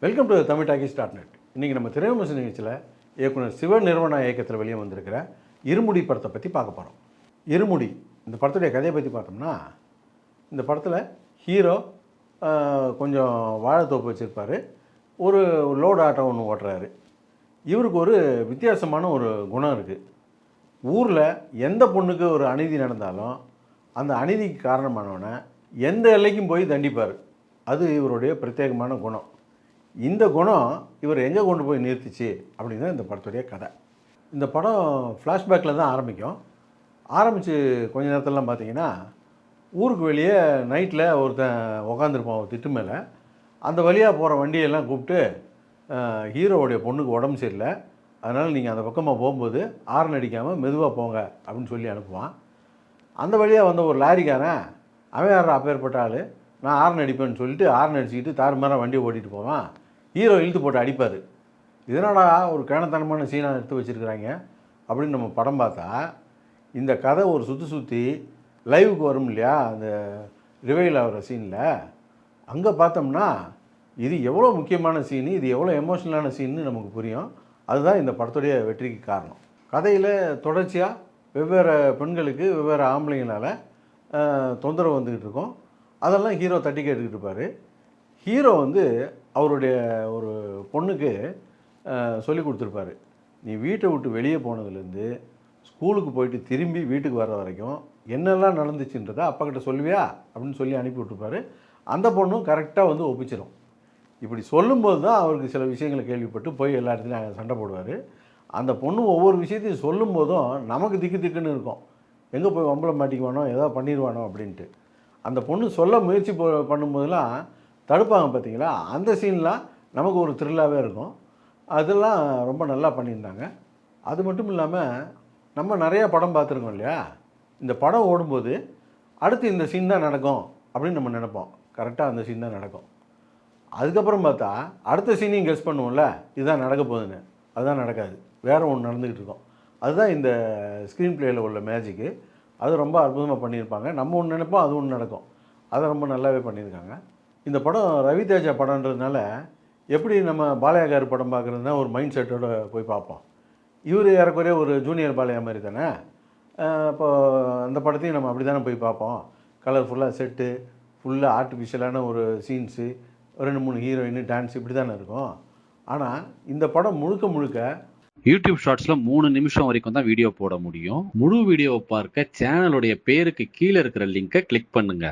Welcome to Tamil talkies .net. இன்றைக்கி நம்ம திரைவிமர்சன நிகழ்ச்சியில் இயக்குனர் சிவ நிறுவன இயக்கத்தில் வெளியே வந்திருக்கிற இருமுடி படத்தை பற்றி பார்க்க போகிறோம். இருமுடி இந்த படத்துடைய கதையை பற்றி பார்த்தோம்னா, இந்த படத்தில் ஹீரோ கொஞ்சம் வாழைத்தோப்பு வச்சுருப்பார், ஒரு லோடு ஆட்டோ ஒன்று ஓட்டுறாரு. இவருக்கு ஒரு வித்தியாசமான ஒரு குணம் இருக்குது. ஊரில் எந்த பொண்ணுக்கு ஒரு அநீதி நடந்தாலும் அந்த அநீதிக்கு காரணமானவனை எந்த எல்லைக்கும் போய் தண்டிப்பார். அது இவருடைய பிரத்யேகமான குணம். இந்த குணம் இவர் எங்கே கொண்டு போய் நிறுத்திச்சு அப்படின்னு தான் இந்த படத்துடைய கதை. இந்த படம் ஃப்ளாஷ்பேக்கில் தான் ஆரம்பிக்கும். ஆரம்பித்து கொஞ்ச நேரத்திலலாம் பார்த்தீங்கன்னா, ஊருக்கு வெளியே நைட்டில் ஒருத்தன் உக்காந்துருப்பான் திட்டு மேலே. அந்த வழியாக போகிற வண்டியெல்லாம் கூப்பிட்டு, ஹீரோவுடைய பொண்ணுக்கு உடம்பு சரியில்லை, அதனால் நீங்கள் அந்த பக்கமாக போகும்போது ஆரன் அடிக்காமல் மெதுவாக போங்க அப்படின்னு சொல்லி அனுப்புவான். அந்த வழியாக வந்த ஒரு லாரிக்காரன், அவன் யார் அப்பேற்பட்ட ஆள், நான் ஆரன் அடிப்பேன்னு சொல்லிட்டு ஆரன் அடிச்சுக்கிட்டு தாறுமாறாக வண்டியை ஓட்டிகிட்டு போவான். ஹீரோ இழுத்து போட்டு அடிப்பார். இதனோட ஒரு கேணத்தனமான சீனாக எடுத்து வச்சுருக்குறாங்க அப்படின்னு நம்ம படம் பார்த்தா, இந்த கதை ஒரு சுற்றி லைவுக்கு வரும் இல்லையா, அந்த ரிவைல் ஆகிற சீனில். அங்கே பார்த்தோம்னா இது எவ்வளோ முக்கியமான சீனு, இது எவ்வளோ எமோஷ்னலான சீன்னு நமக்கு புரியும். அதுதான் இந்த படத்துடைய வெற்றிக்கு காரணம். கதையில் தொடர்ச்சியாக வெவ்வேறு பெண்களுக்கு வெவ்வேறு ஆம்பளைங்களால் தொந்தரவு வந்துக்கிட்டு இருக்கோம். அதெல்லாம் ஹீரோ தட்டி கேட்டுக்கிட்டு இருப்பார். ஹீரோ அவருடைய ஒரு பொண்ணுக்கு சொல்லி கொடுத்துருப்பாரு, நீ வீட்டை விட்டு வெளியே போனதுலேருந்து ஸ்கூலுக்கு போயிட்டு திரும்பி வீட்டுக்கு வர வரைக்கும் என்னெல்லாம் நடந்துச்சுன்றதை அப்பாக்கிட்ட சொல்லுவியா அப்படின்னு சொல்லி அனுப்பி விட்டுருப்பாரு. அந்த பொண்ணும் கரெக்டாக ஒப்பிச்சிடும். இப்படி சொல்லும்போது தான் அவருக்கு சில விஷயங்களை கேள்விப்பட்டு போய் எல்லா இடத்துலையும் சண்டை போடுவார். அந்த பொண்ணு ஒவ்வொரு விஷயத்தையும் சொல்லும் போதும் நமக்கு திக்குன்னு இருக்கும், எங்கே போய் வம்பளை மாட்டிக்குவானோ, ஏதாவது பண்ணிடுவானோ அப்படின்ட்டு. அந்த பொண்ணு சொல்ல முயற்சி பண்ணும்போதெல்லாம் தடுப்பாங்க பார்த்தீங்களா, அந்த சீன்லாம் நமக்கு ஒரு த்ரில்லாகவே இருக்கும். அதெல்லாம் ரொம்ப நல்லா பண்ணியிருந்தாங்க. அது மட்டும் இல்லாமல் நம்ம நிறையா படம் பார்த்துருக்கோம் இல்லையா, இந்த படம் ஓடும்போது அடுத்து இந்த சீன் தான் நடக்கும் அப்படின்னு நம்ம நினைப்போம். கரெக்டாக அந்த சீன் தான் நடக்கும். அதுக்கப்புறம் பார்த்தா அடுத்த சீனையும் கெஸ் பண்ணுவோம்ல, இதுதான் நடக்க போகுதுன்னு. அதுதான் நடக்காது, வேறு ஒன்று நடந்துக்கிட்டு இருக்கோம். அதுதான் இந்த ஸ்க்ரீன் பிளேயில் உள்ள மேஜிக்கு. அது ரொம்ப அற்புதமாக பண்ணியிருப்பாங்க. நம்ம ஒன்று நினைப்போம், அது ஒன்று நடக்கும். அதை ரொம்ப நல்லாவே பண்ணியிருக்காங்க. இந்த படம் ரவி தேஜா படம்ன்றதுனால எப்படி நம்ம பாலையா கார் படம் பார்க்குறதுனா ஒரு மைண்ட் செட்டோடு போய் பார்ப்போம். இவர் ஏறக்குறைய ஒரு ஜூனியர் பாலையா மாதிரி தானே. இப்போ அந்த படத்தையும் நம்ம அப்படி தானே போய் பார்ப்போம். கலர்ஃபுல்லாக செட்டு, ஃபுல்லாக ஆர்டிஃபிஷியலான ஒரு சீன்ஸு, 2-3 ஹீரோயின், டான்ஸ், இப்படி தானே இருக்கும். ஆனால் இந்த படம் முழுக்க யூடியூப் ஷார்ட்ஸ்ல 3 நிமிஷம் வரைக்கும் தான் வீடியோ போட முடியும். முழு வீடியோவை பார்க்க சேனலுடைய பேருக்கு கீழே இருக்கிற லிங்கை கிளிக் பண்ணுங்க.